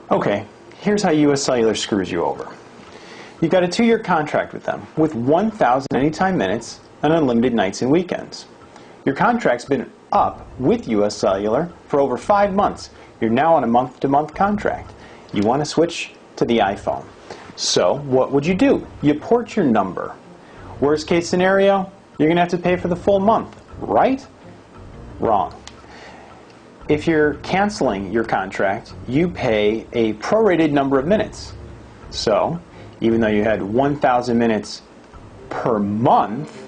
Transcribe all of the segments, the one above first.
Okay, here's how US Cellular screws you over. You've got a 2-year contract with them, with 1,000 anytime minutes and unlimited nights and weekends. Your contract's been up with US Cellular for over 5 months. You're now on a month-to-month contract. You want to switch to the iPhone. So, what would you do? You port your number. Worst case scenario, you're going to have to pay for the full month, right? Wrong. If you're canceling your contract, you pay a prorated number of minutes. So, even though you had 1,000 minutes per month,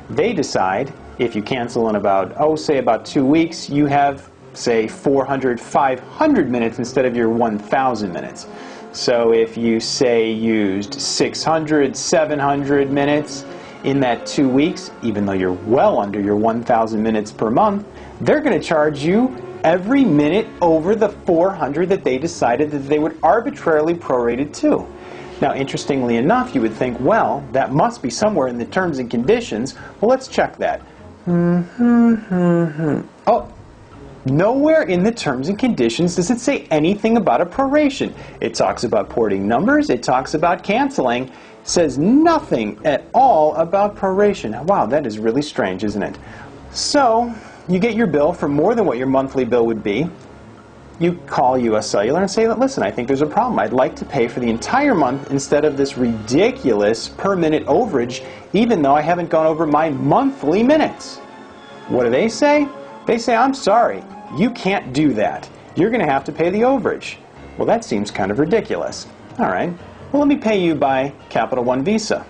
they decide if you cancel in say about 2 weeks, you have, say, 400, 500 minutes instead of your 1,000 minutes. So if you, say, used 600, 700 minutes in that 2 weeks, even though you're well under your 1,000 minutes per month, they're going to charge you every minute over the 400 that they decided that they would arbitrarily prorate it to. Now, interestingly enough, you would think, well, that must be somewhere in the terms and conditions. Well, let's check that. Oh, nowhere in the terms and conditions does it say anything about a proration. It talks about porting numbers. It talks about canceling. It says nothing at all about proration. Wow, that is really strange, isn't it? So, you get your bill for more than what your monthly bill would be. You call US Cellular and say, listen, I think there's a problem. I'd like to pay for the entire month instead of this ridiculous per-minute overage, even though I haven't gone over my monthly minutes. What do they say? They say, I'm sorry, you can't do that. You're going to have to pay the overage. Well, that seems kind of ridiculous. All right, well, let me pay you by Capital One Visa.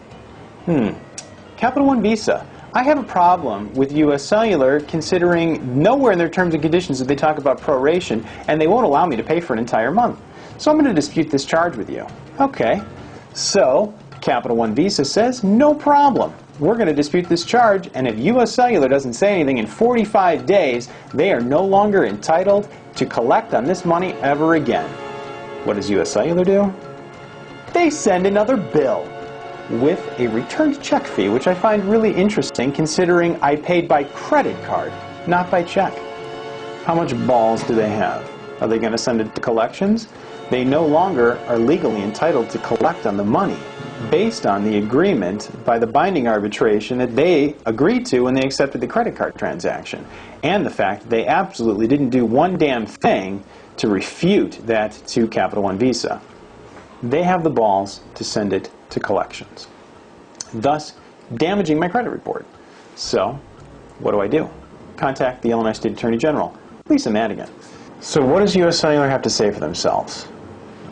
Capital One Visa. I have a problem with US Cellular considering nowhere in their terms and conditions do they talk about proration, and they won't allow me to pay for an entire month. So I'm going to dispute this charge with you. Okay, so Capital One Visa says, no problem. We're going to dispute this charge, and if US Cellular doesn't say anything in 45 days, they are no longer entitled to collect on this money ever again. What does US Cellular do? They send another bill with a returned check fee, which I find really interesting considering I paid by credit card, not by check. How much balls do they have? Are they going to send it to collections? They no longer are legally entitled to collect on the money based on the agreement by the binding arbitration that they agreed to when they accepted the credit card transaction, and the fact that they absolutely didn't do one damn thing to refute that to Capital One Visa. They have the balls to send it to collections, thus damaging my credit report. So, what do? Contact the Illinois State Attorney General, Lisa Madigan. So what does US Cellular have to say for themselves?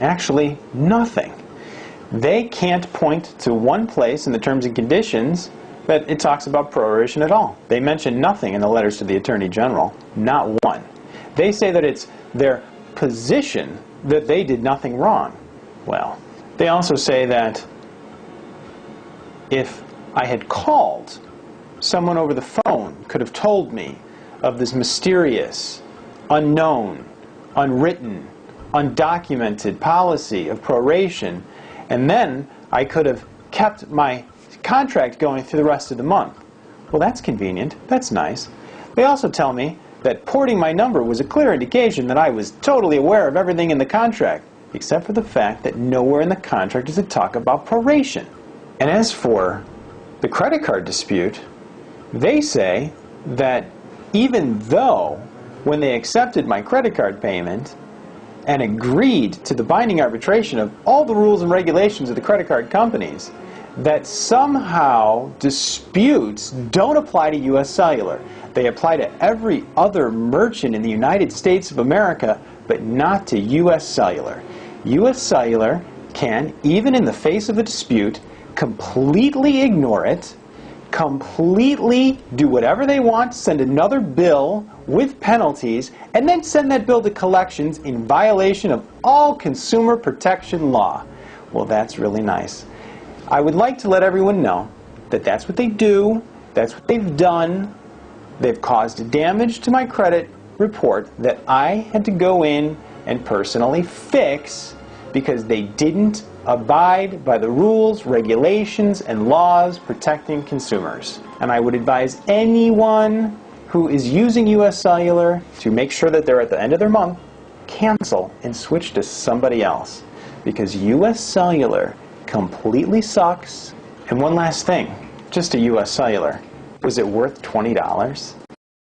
Actually, nothing. They can't point to one place in the terms and conditions that it talks about proration at all. They mention nothing in the letters to the Attorney General, not one. They say that it's their position that they did nothing wrong. Well, they also say that if I had called, someone over the phone could have told me of this mysterious, unknown, unwritten, undocumented policy of proration, and then I could have kept my contract going through the rest of the month. Well, that's convenient. That's nice. They also tell me that porting my number was a clear indication that I was totally aware of everything in the contract, except for the fact that nowhere in the contract does it talk about proration. And as for the credit card dispute, they say that even though when they accepted my credit card payment and agreed to the binding arbitration of all the rules and regulations of the credit card companies, that somehow disputes don't apply to US Cellular. They apply to every other merchant in the United States of America, but not to US Cellular. US Cellular can, even in the face of a dispute, completely ignore it, completely do whatever they want, send another bill with penalties, and then send that bill to collections in violation of all consumer protection law. Well, that's really nice. I would like to let everyone know that that's what they do, that's what they've done. They've caused damage to my credit report that I had to go in and personally fix because they didn't abide by the rules, regulations, and laws protecting consumers. And I would advise anyone who is using US Cellular to make sure that they're at the end of their month cancel and switch to somebody else because US Cellular completely sucks. And one last thing, just to US Cellular, was it worth $20?